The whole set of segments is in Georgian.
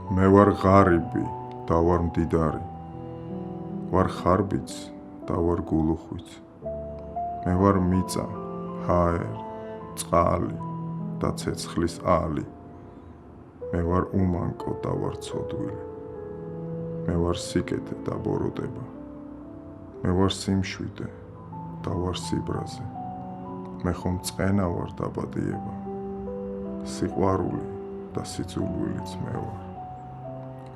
მე ვარ ღარიბი და ვარ მდიდარი, ვარ ხარბიც და ვარ გულუხვიც, მე ვარ მიწა, ჰაერი, წყალი და ცეცხლის ალი, მე ვარ უმანკო და ვარ ცოდვილი, მე ვარ სიკეთე და ბოროტება, მე ვარ სიმშვიდე და ვარ სიბრაზე, მე ხომ წყენა ვარ დაბადიება, სიყვარული და სიძულვილიც მე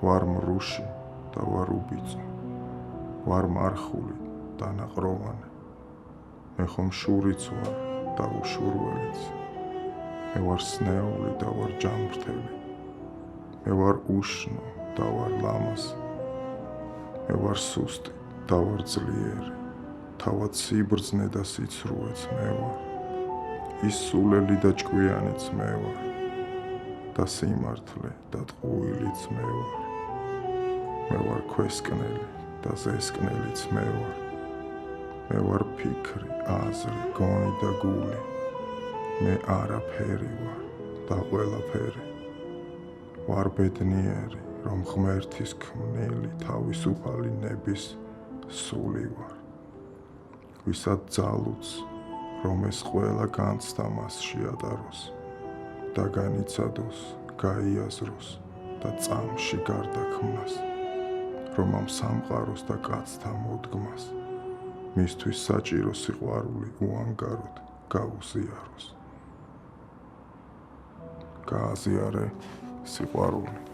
ვარ მრუში და ვარ უბიწო, ვარ მარხული და ნაყროვანი, მე ხომ შურიც ვარ და უშურველიც, მე ვარ სნეული და ვარ ჯანმრთელი, მე ვარ უშნო და ვარ ლამაზი, მე ვარ სუსტი და ვარ ძლიერი, თავად სიბრძნე და სიცრუეც მე ვარ, ის სულელი და ჭკვიანიც მე ვარ და სიმართლე და ტყუილიც მე ვარ, მე ვარ ქვესკნელი და ზესკნელიც მე ვარ, მე ვარ ფიქრი, აზრი, გონი და გული, მე არაფერი ვარ და ყველაფერი, ვარ ბედნიერი, რომ ღმერთის ქმნილი თავისუფალი ნების სული ვარ, ვისაც ძალუც, რომ ეს ყველა განცდა მას შეატაროს და განიცადოს, გაიაზროს და წამში გარდაქმნას, რომ ამ სამყაროს და კაცთა მოდგმას მისთვის საჭირო სიყვარული უანგაროდ გაუზიაროს. გააზიარე სიყვარული.